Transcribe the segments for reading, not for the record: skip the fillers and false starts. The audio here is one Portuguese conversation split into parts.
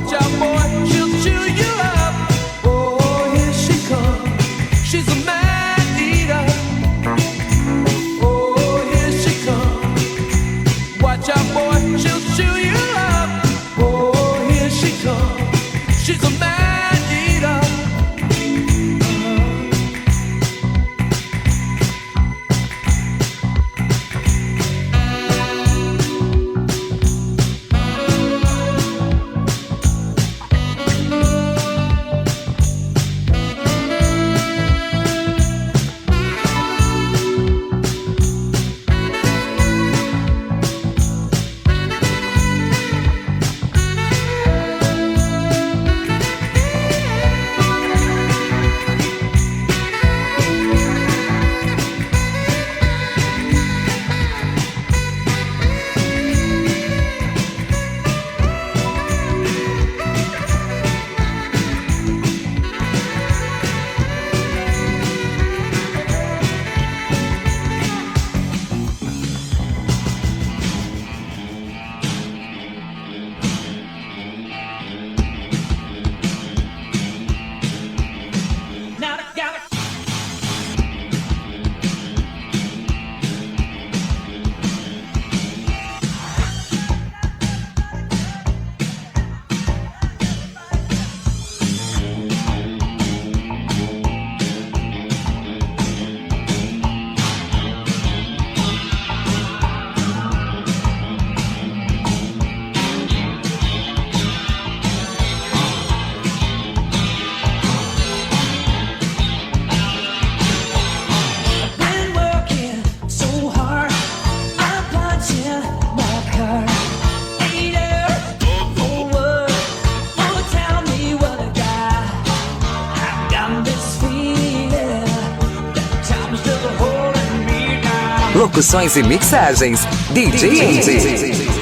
Watch out, boy, she'll chew you up. Oh, here she comes. She's a man eater. Oh, here she comes. Watch out, boy, she'll chew you up. Oh, here she comes. She's a man eater. Locuções e mixagens, DJ Entre.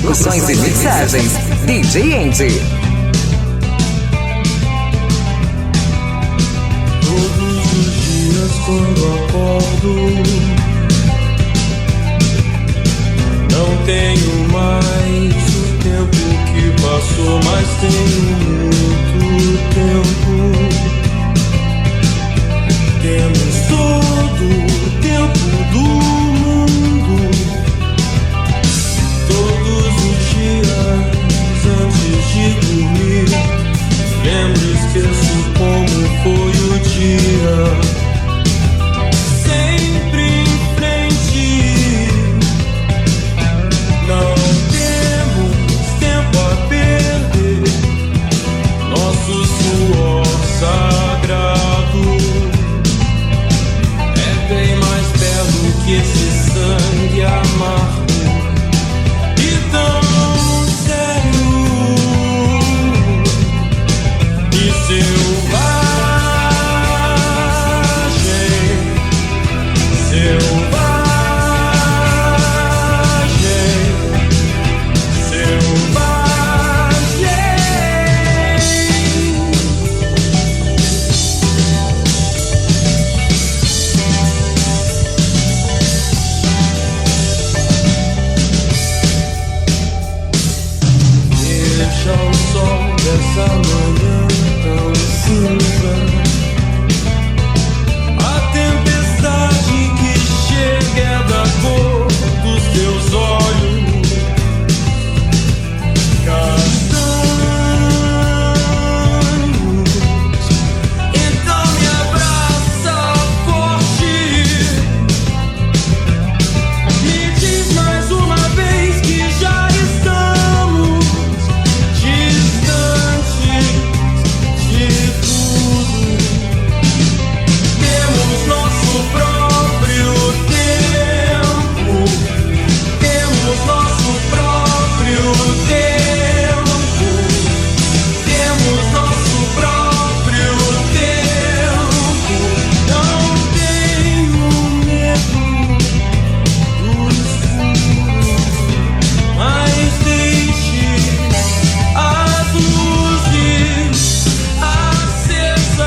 Locuções e mixagens, DJ Entre. Todos os dias quando acordo, não tenho mais o tempo que passou, mas tenho muito tempo. Temos todo o tempo do mundo. Todos os dias antes de dormir, lembro e esqueço como foi o dia. Sempre em frente, não temos tempo a perder. Nosso suor sagrado é bem mais belo que esse sangue amargo e tão sério e selvagem. Essa manhã tão cinza, a tempestade que chega é da cor dos teus olhos castanhos. Então me abraça forte, me diz mais uma vez que já estamos de tudo. Temos nosso próprio tempo. Temos nosso próprio tempo. Temos nosso próprio tempo. Não tenho medo do escuro, mas deixe as luzes acesas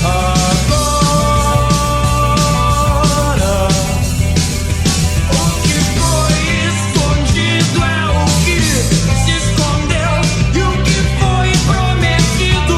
agora. O que foi escondido é o que se escondeu, e o que foi prometido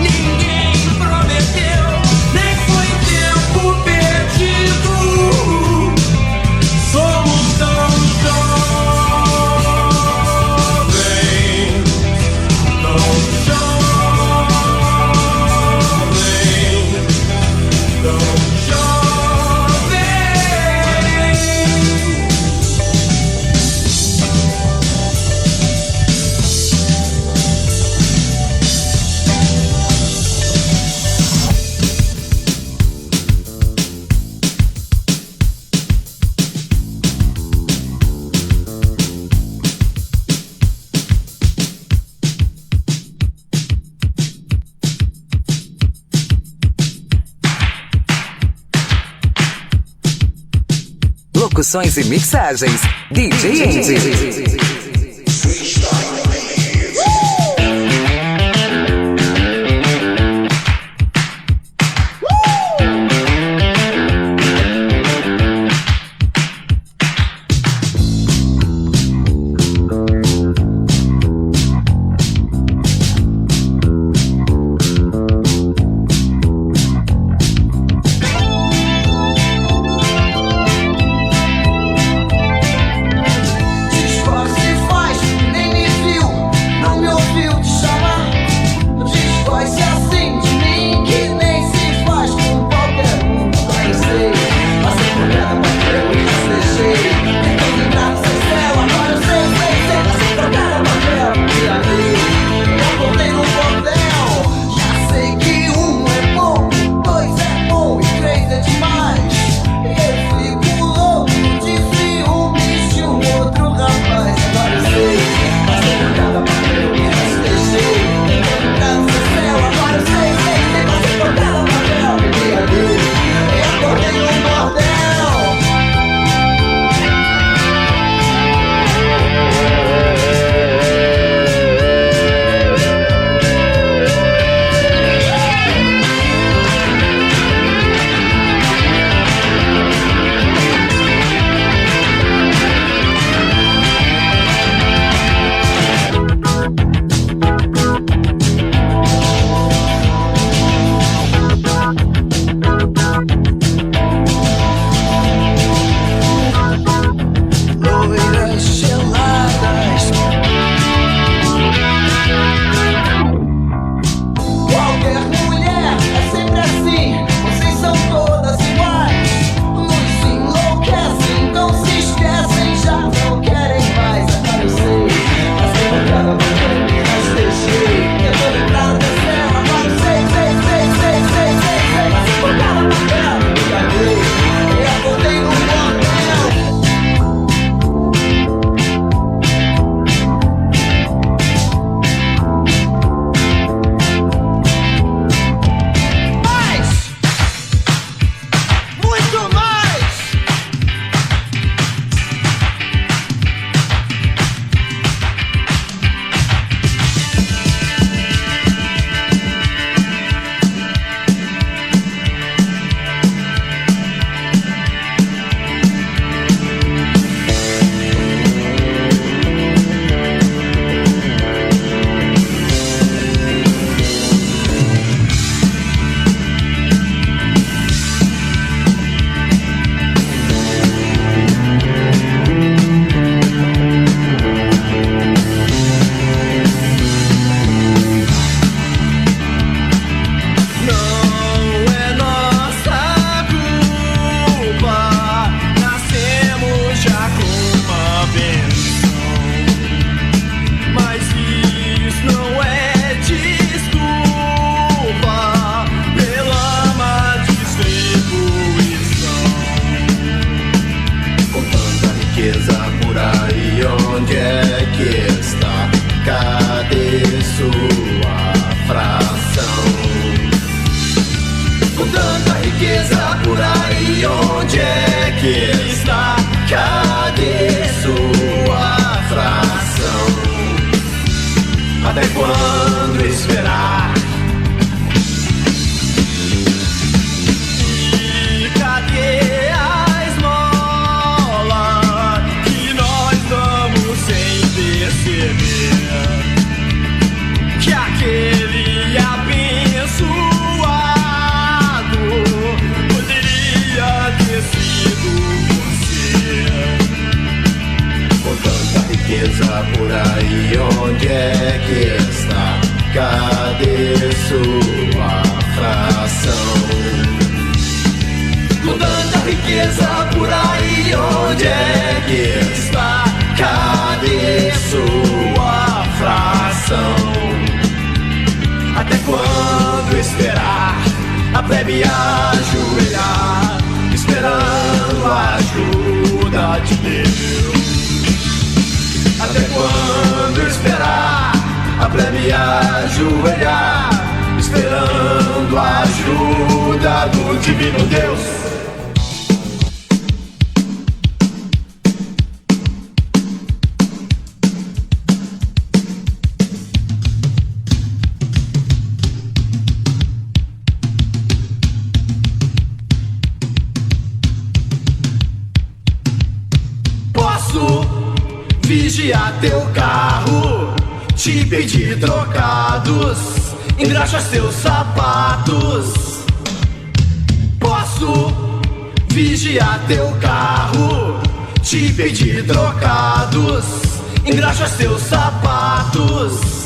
ninguém prometeu, nem foi tempo perdido. Somos tão jovens, tão jovens, tão jovens. Locuções e mixagens, DJ Entre. Desfaz por aí, onde é que está? Cadê sua fração? Até quando esperar? E cadê a esmola que nós damos sem perceber? Que aquele abençoado poderia ter sido você. Com tanta riqueza por aí, onde é que está? Cadê sua fração? Com tanta riqueza por aí, onde é que está? Cadê sua fração? Até quando esperar? Até me ajoelhar, esperando a ajuda de Deus. Até quando esperar? Até me ajoelhar, esperando a ajuda do divino Deus. Vigiar teu carro, te pedir trocados, engraxar seus sapatos. Posso vigiar teu carro, te pedir trocados, engraxar seus sapatos.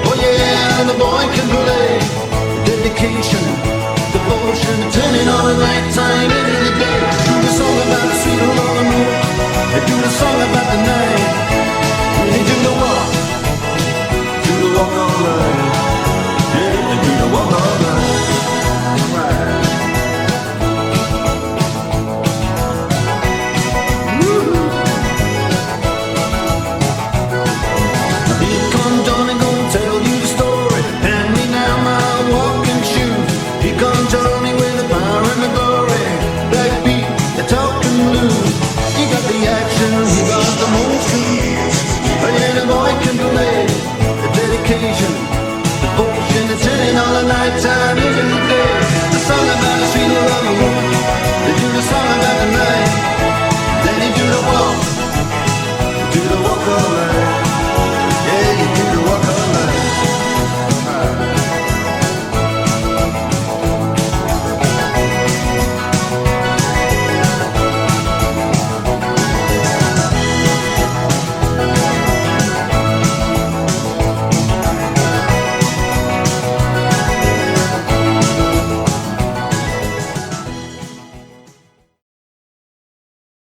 Oh yeah, and the boy can play.